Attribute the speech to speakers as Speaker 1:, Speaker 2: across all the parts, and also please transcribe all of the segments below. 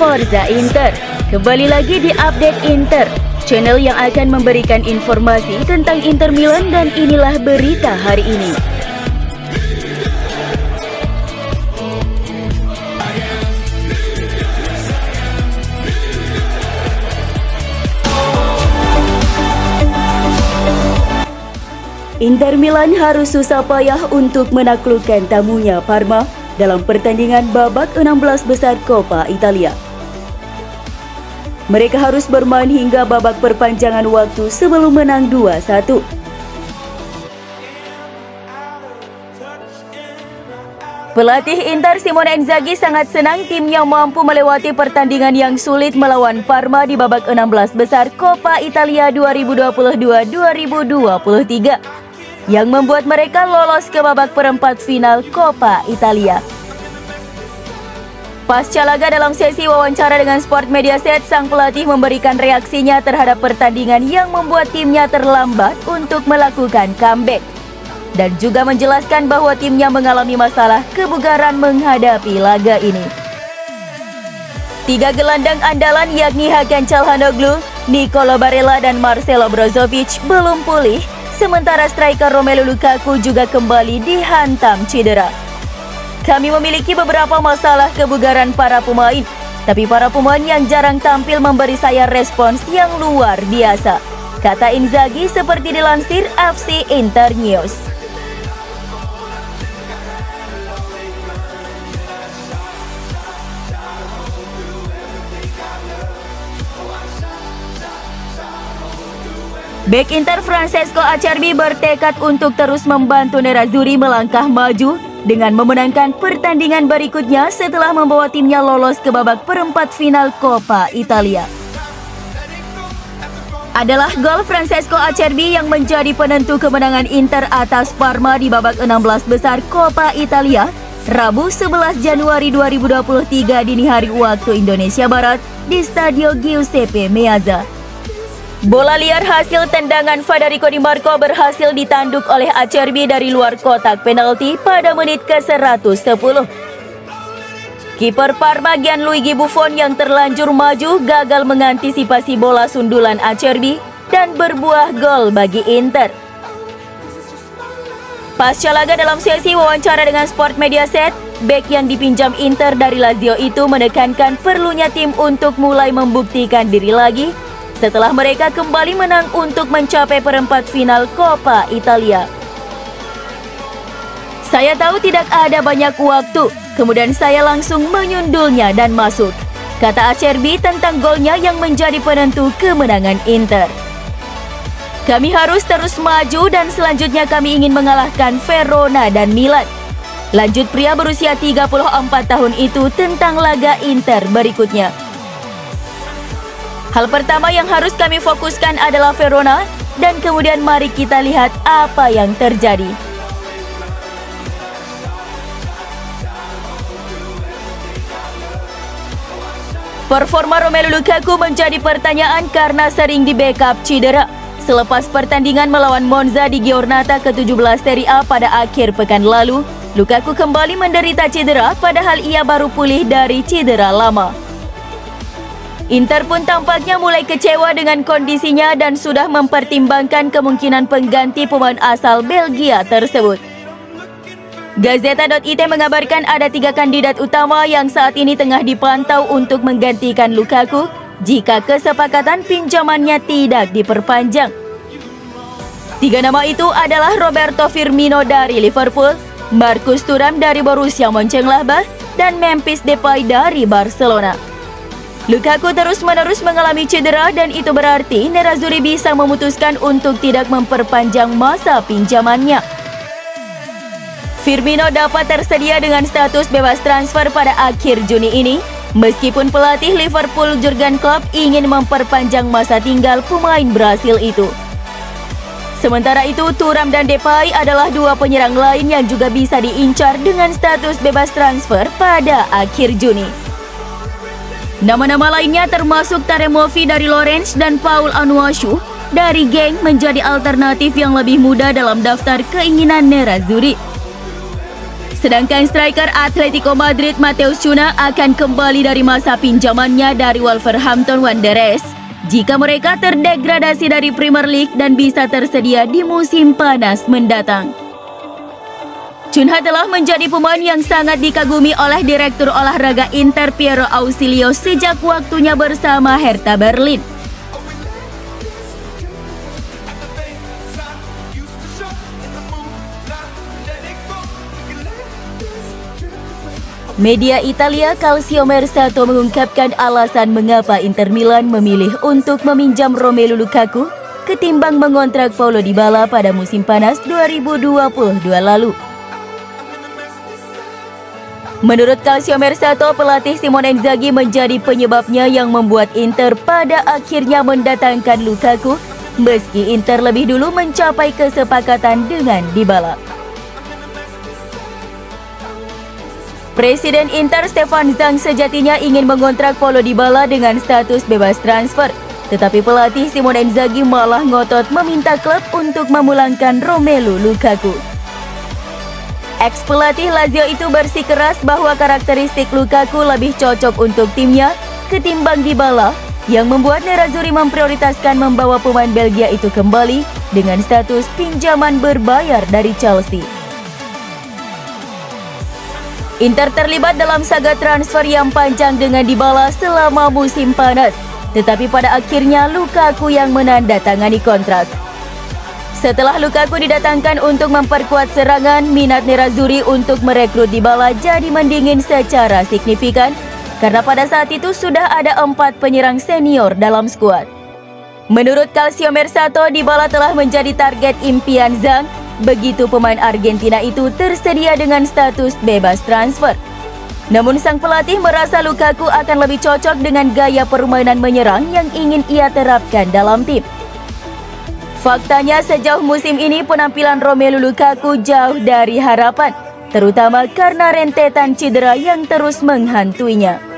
Speaker 1: Forza Inter. Kembali lagi di Update Inter, channel yang akan memberikan informasi tentang Inter Milan, dan inilah berita hari ini. Inter Milan harus susah payah untuk menaklukkan tamunya Parma dalam pertandingan babak 16 besar Coppa Italia. Mereka harus bermain hingga babak perpanjangan waktu sebelum menang 2-1. Pelatih Inter Simone Inzaghi sangat senang timnya mampu melewati pertandingan yang sulit melawan Parma di babak 16 besar Coppa Italia 2022-2023. Yang membuat mereka lolos ke babak perempat final Coppa Italia. Pasca laga dalam sesi wawancara dengan Sport Mediaset, sang pelatih memberikan reaksinya terhadap pertandingan yang membuat timnya terlambat untuk melakukan comeback. Dan juga menjelaskan bahwa timnya mengalami masalah kebugaran menghadapi laga ini. Tiga gelandang andalan yakni Hakan Çalhanoğlu, Nicolo Barella, dan Marcelo Brozovic belum pulih. Sementara striker Romelu Lukaku juga kembali dihantam cedera. Kami memiliki beberapa masalah kebugaran para pemain, tapi para pemain yang jarang tampil memberi saya respons yang luar biasa, kata Inzaghi seperti dilansir FC Inter News. Bek Inter Francesco Acerbi bertekad untuk terus membantu Nerazzurri melangkah maju dengan memenangkan pertandingan berikutnya setelah membawa timnya lolos ke babak perempat final Coppa Italia. Adalah gol Francesco Acerbi yang menjadi penentu kemenangan Inter atas Parma di babak 16 besar Coppa Italia Rabu 11 Januari 2023 dini hari waktu Indonesia Barat di Stadio Giuseppe Meazza. Bola liar hasil tendangan Federico Di Marco berhasil ditanduk oleh Acerbi dari luar kotak penalti pada menit ke-110. Kiper Parma Gianluigi Buffon yang terlanjur maju gagal mengantisipasi bola sundulan Acerbi dan berbuah gol bagi Inter. Pasca laga dalam sesi wawancara dengan Sport Mediaset, bek yang dipinjam Inter dari Lazio itu menekankan perlunya tim untuk mulai membuktikan diri lagi setelah mereka kembali menang untuk mencapai perempat final Coppa Italia. Saya tahu tidak ada banyak waktu, kemudian saya langsung menyundulnya dan masuk, kata Acerbi tentang golnya yang menjadi penentu kemenangan Inter. Kami harus terus maju dan selanjutnya kami ingin mengalahkan Verona dan Milan. Lanjut pria berusia 34 tahun itu tentang laga Inter berikutnya. Hal pertama yang harus kami fokuskan adalah Verona, dan kemudian mari kita lihat apa yang terjadi. Performa Romelu Lukaku menjadi pertanyaan karena sering di-backup cedera. Selepas pertandingan melawan Monza di Giornata ke-17 Serie A pada akhir pekan lalu, Lukaku kembali menderita cedera padahal ia baru pulih dari cedera lama. Inter pun tampaknya mulai kecewa dengan kondisinya dan sudah mempertimbangkan kemungkinan pengganti pemain asal Belgia tersebut. Gazeta.it mengabarkan ada 3 kandidat utama yang saat ini tengah dipantau untuk menggantikan Lukaku jika kesepakatan pinjamannya tidak diperpanjang. 3 nama itu adalah Roberto Firmino dari Liverpool, Marcus Thuram dari Borussia Mönchengladbach, dan Memphis Depay dari Barcelona. Lukaku terus-menerus mengalami cedera dan itu berarti Nerazzurri bisa memutuskan untuk tidak memperpanjang masa pinjamannya. Firmino dapat tersedia dengan status bebas transfer pada akhir Juni ini, meskipun pelatih Liverpool Jurgen Klopp ingin memperpanjang masa tinggal pemain Brasil itu. Sementara itu, Thuram dan Depay adalah 2 penyerang lain yang juga bisa diincar dengan status bebas transfer pada akhir Juni. Nama-nama lainnya termasuk Taremovi dari Lorient dan Paul Anuachu dari Genk menjadi alternatif yang lebih muda dalam daftar keinginan Nerazzurri. Sedangkan striker Atletico Madrid Mateus Cunha akan kembali dari masa pinjamannya dari Wolverhampton Wanderers jika mereka terdegradasi dari Premier League dan bisa tersedia di musim panas mendatang. Cunha telah menjadi pemain yang sangat dikagumi oleh Direktur Olahraga Inter Piero Ausilio sejak waktunya bersama Hertha Berlin. Media Italia Calcio Mercato mengungkapkan alasan mengapa Inter Milan memilih untuk meminjam Romelu Lukaku ketimbang mengontrak Paulo Dybala pada musim panas 2022 lalu. Menurut Calcio Mercato, pelatih Simone Inzaghi menjadi penyebabnya yang membuat Inter pada akhirnya mendatangkan Lukaku, meski Inter lebih dulu mencapai kesepakatan dengan Dybala. Presiden Inter Stefan Zhang sejatinya ingin mengontrak Paulo Dybala dengan status bebas transfer, tetapi pelatih Simone Inzaghi malah ngotot meminta klub untuk memulangkan Romelu Lukaku. Ex-pelatih Lazio itu bersikeras bahwa karakteristik Lukaku lebih cocok untuk timnya ketimbang Dybala, yang membuat Nerazzurri memprioritaskan membawa pemain Belgia itu kembali dengan status pinjaman berbayar dari Chelsea. Inter terlibat dalam saga transfer yang panjang dengan Dybala selama musim panas, tetapi pada akhirnya Lukaku yang menandatangani kontrak. Setelah Lukaku didatangkan untuk memperkuat serangan, minat Nerazzurri untuk merekrut Dybala jadi mendingin secara signifikan karena pada saat itu sudah ada 4 penyerang senior dalam skuad. Menurut Calcio Mercato, Dybala telah menjadi target impian Zhang begitu pemain Argentina itu tersedia dengan status bebas transfer. Namun sang pelatih merasa Lukaku akan lebih cocok dengan gaya permainan menyerang yang ingin ia terapkan dalam tim. Faktanya sejauh musim ini penampilan Romelu Lukaku jauh dari harapan, terutama karena rentetan cedera yang terus menghantuinya.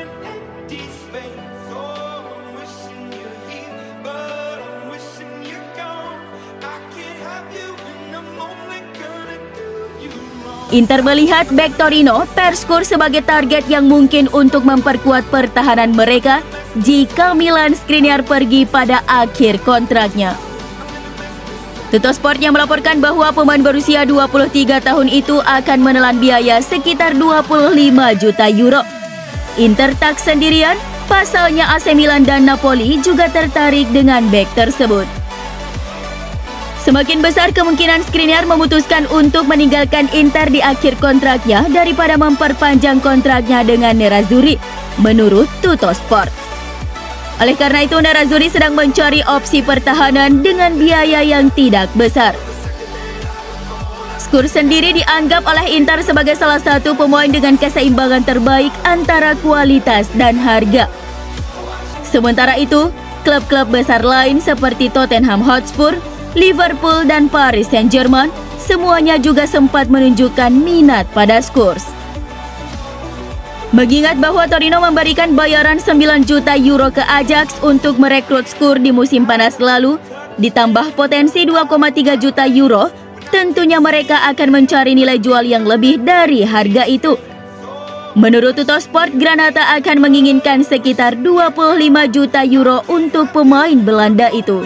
Speaker 1: Inter melihat bek Torino, Perskur sebagai target yang mungkin untuk memperkuat pertahanan mereka jika Milan Skriniar pergi pada akhir kontraknya. Tuttosport yang melaporkan bahwa pemain berusia 23 tahun itu akan menelan biaya sekitar 25 juta euro. Inter tak sendirian, pasalnya AC Milan dan Napoli juga tertarik dengan bek tersebut. Semakin besar kemungkinan Skriniar memutuskan untuk meninggalkan Inter di akhir kontraknya daripada memperpanjang kontraknya dengan Nerazzurri, menurut Tuttosport. Oleh karena itu, Nerazzurri sedang mencari opsi pertahanan dengan biaya yang tidak besar. Skur sendiri dianggap oleh Inter sebagai salah satu pemain dengan keseimbangan terbaik antara kualitas dan harga. Sementara itu, klub-klub besar lain seperti Tottenham Hotspur, Liverpool, dan Paris Saint-Germain semuanya juga sempat menunjukkan minat pada Skur. Mengingat bahwa Torino memberikan bayaran 9 juta euro ke Ajax untuk merekrut Skur di musim panas lalu, ditambah potensi 2,3 juta euro, tentunya mereka akan mencari nilai jual yang lebih dari harga itu. Menurut Tuttosport, Granata akan menginginkan sekitar 25 juta euro untuk pemain Belanda itu.